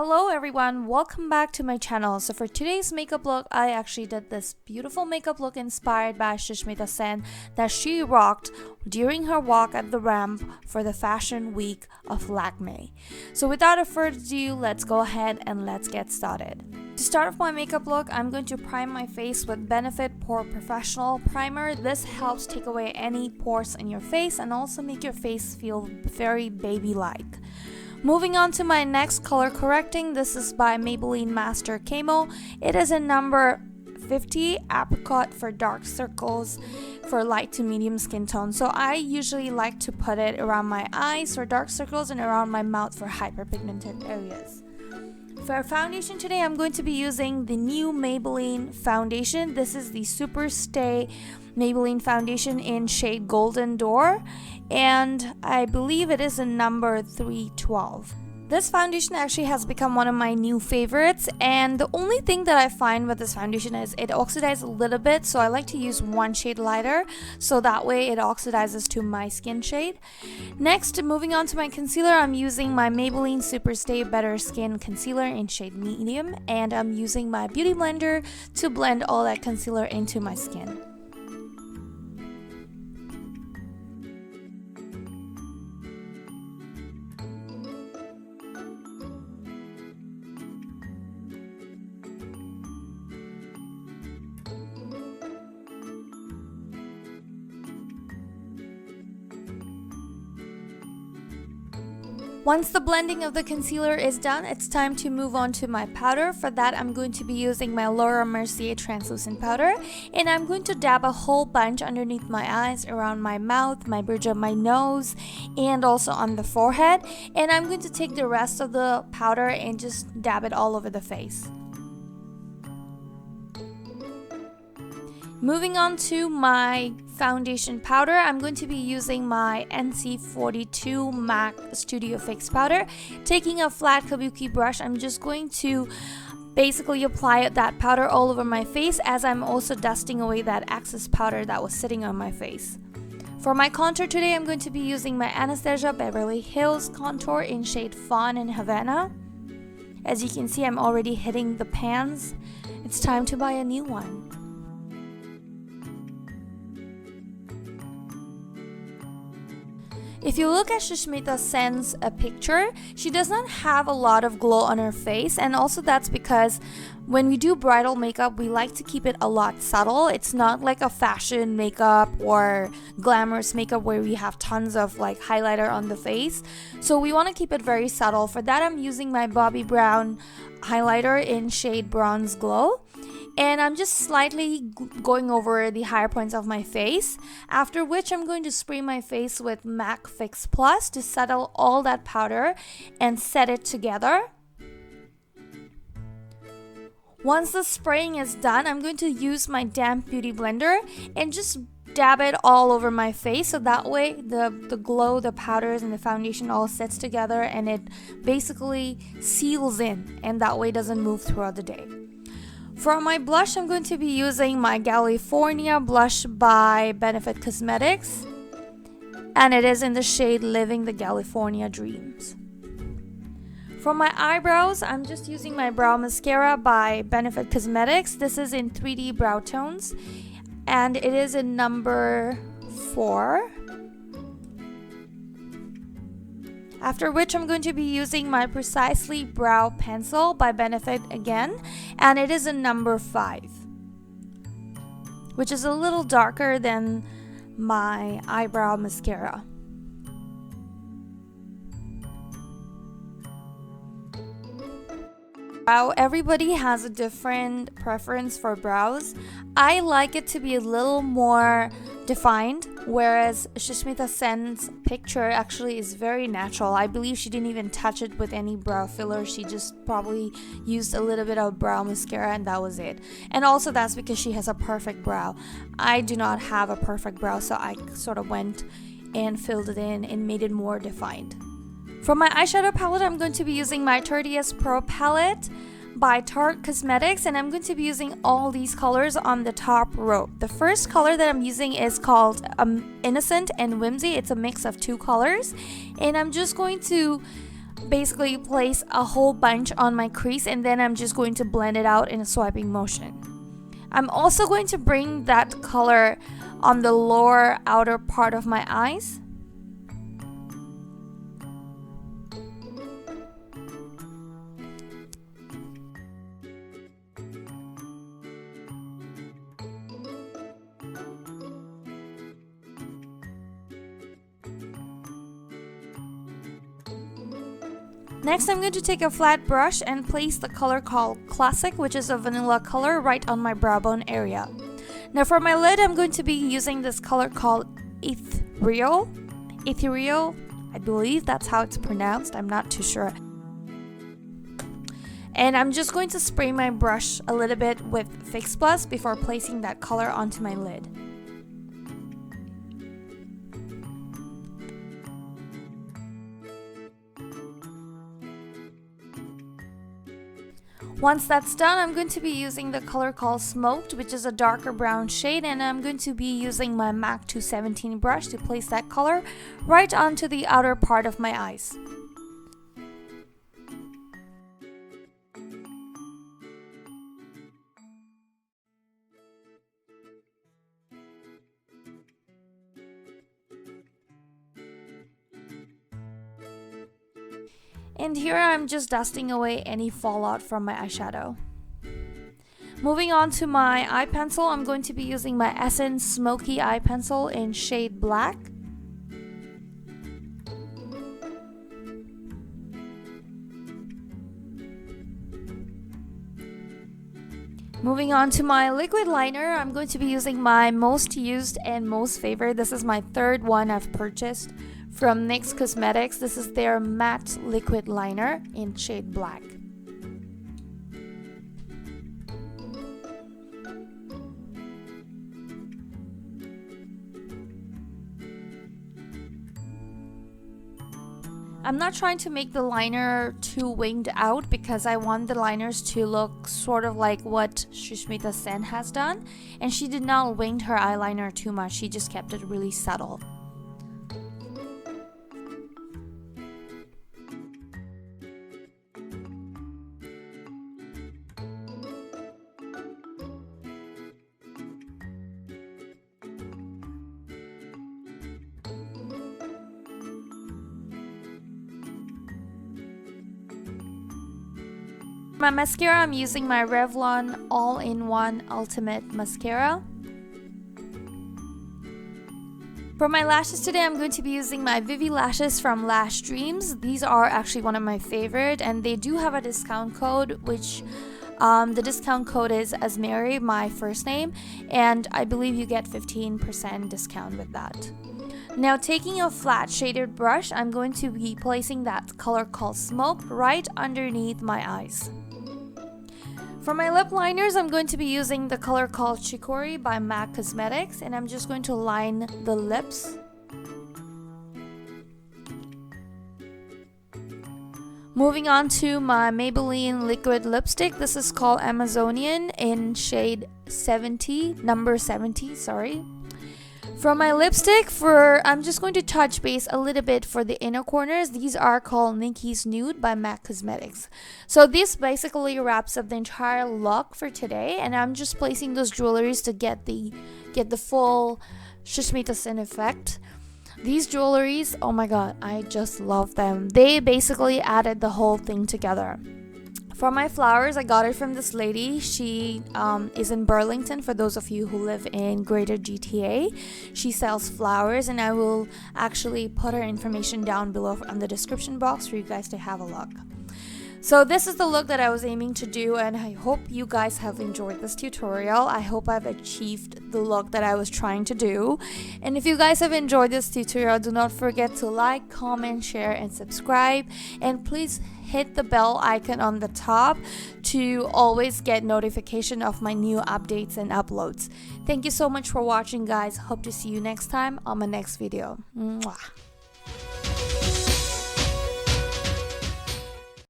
Hello everyone, welcome back to my channel. So for today's makeup look, I actually did this beautiful makeup look inspired by Sushmita Sen that she rocked during her walk at the ramp for the fashion week of Lakme. So without a further ado, let's go ahead and let's get started. To start off my makeup look, I'm going to prime my face with Benefit Pore Professional Primer. This helps take away any pores in your face and also make your face feel very baby-like. Moving on to my next color correcting, this is by Maybelline Master Camo. It is in number 50, apricot for dark circles for light to medium skin tone. So I usually like to put it around my eyes for dark circles and around my mouth for hyperpigmented areas. For foundation today, I'm going to be using the new Maybelline foundation. This is the SuperStay Maybelline foundation in shade Golden Door, and I believe it is in number 312. This foundation actually has become one of my new favorites, and the only thing that I find with this foundation is it oxidizes a little bit, so I like to use one shade lighter so that way it oxidizes to my skin shade. Next, moving on to my concealer, I'm using my Maybelline SuperStay Better Skin Concealer in shade Medium, and I'm using my Beauty Blender to blend all that concealer into my skin. Once the blending of the concealer is done, it's time to move on to my powder. For that, I'm going to be using my Mercier translucent powder, and I'm going to dab a whole bunch underneath my eyes, around my mouth, my bridge of my nose, and also on the forehead. And I'm going to take the rest of the powder and just dab it all over the face. Moving on to my foundation powder, I'm going to be using my NC42 MAC Studio Fix powder. Taking a flat Kabuki brush, I'm just going to basically apply that powder all over my face as I'm also dusting away that excess powder that was sitting on my face. For my contour today, I'm going to be using my Anastasia Beverly Hills contour in shade Fawn and Havana. As you can see, I'm already hitting the pans. It's time to buy a new one. If you look at Sushmita Sen's picture, she does not have a lot of glow on her face, and also that's because when we do bridal makeup, we like to keep it a lot subtle. It's not like a fashion makeup or glamorous makeup where we have tons of like highlighter on the face. So we want to keep it very subtle. For that, I'm using my Bobbibrown highlighter in shade Bronze Glow. And I'm just slightly going over the higher points of my face, after which I'm going to spray my face with MAC Fix Plus to settle all that powder and set it together. Once the spraying is done, I'm going to use my damp beauty blender and just dab it all over my face so that way the glow, the powders, and the foundation all sits together and it basically seals in, and that way it doesn't move throughout the day. For my blush, I'm going to be using my Galifornia blush by Benefit Cosmetics, and it is in the shade Living the Galifornia Dreams. For my eyebrows, I'm just using my brow mascara by Benefit Cosmetics. This is in 3D Browtones, and it is in number 4. After which I'm going to be using my Precisely Brow Pencil by Benefit again, and it is in number 5, which is a little darker than my eyebrow mascara. Everybody has a different preference for brows. I like it to be a little more defined, whereas Sushmita Sen's picture actually is very natural. I believe she didn't even touch it with any brow filler. She just probably used a little bit of brow mascara and that was it. And also that's because she has a perfect brow. I do not have a perfect brow, so I sort of went and filled it in and made it more defined. For my eyeshadow palette, I'm going to be using my Tartiest Pro palette by Tarte Cosmetics, and I'm going to be using all these colors on the top row. The first color that I'm using is called Innocent and Whimsy. It's a mix of two colors, and I'm just going to basically place a whole bunch on my crease, and then I'm just going to blend it out in a swiping motion. I'm also going to bring that color on the lower outer part of my eyes. Next, I'm going to take a flat brush and place the color called Classic, which is a vanilla color, right on my brow bone area. Now for my lid, I'm going to be using this color called Ethereal. Ethereal, I believe that's how it's pronounced, I'm not too sure. And I'm just going to spray my brush a little bit with Fix Plus before placing that color onto my lid. Once that's done, I'm going to be using the color called Smoked, which is a darker brown shade, and I'm going to be using my MAC 217 brush to place that color right onto the outer part of my eyes. And here I'm just dusting away any fallout from my eyeshadow. Moving on to my eye pencil, I'm going to be using my Essence Smoky Eye Pencil in shade Black. Moving on to my liquid liner, I'm going to be using my most used and most favorite. This is my third one I've purchased from NYX Cosmetics. This is their matte liquid liner in shade Black. I'm not trying to make the liner too winged out because I want the liners to look sort of like what Sushmita Sen has done, and she did not wing her eyeliner too much, she just kept it really subtle. My mascara, I'm using my Revlon All-in-One Ultimate Mascara. For my lashes today, I'm going to be using my Vivi lashes from Lash Dreams. These are actually one of my favorite, and they do have a discount code, which the discount code is Azmeree, my first name, and I believe you get 15% discount with that. Now, taking a flat shaded brush, I'm going to be placing that color called Smoke right underneath my eyes. For my lip liners, I'm going to be using the color called Chicory by MAC Cosmetics, and I'm just going to line the lips. Moving on to my Maybelline liquid lipstick. This is called Amazonian in shade 70, number 70, sorry. For my lipstick, I'm just going to touch base a little bit for the inner corners. These are called Nikki's Nude by MAC Cosmetics. So this basically wraps up the entire look for today, and I'm just placing those jewelries to get the full Sushmita Sen effect. These jewelries, oh my god, I just love them. They basically added the whole thing together. For my flowers, I got it from this lady. She is in Burlington, for those of you who live in greater GTA. She sells flowers, and I will actually put her information down below in the description box for you guys to have a look. So this is the look that I was aiming to do, and I hope you guys have enjoyed this tutorial. I hope I've achieved the look that I was trying to do. And if you guys have enjoyed this tutorial, do not forget to like, comment, share, and subscribe. And please hit the bell icon on the top to always get notification of my new updates and uploads. Thank you so much for watching, guys. Hope to see you next time on my next video. Mwah.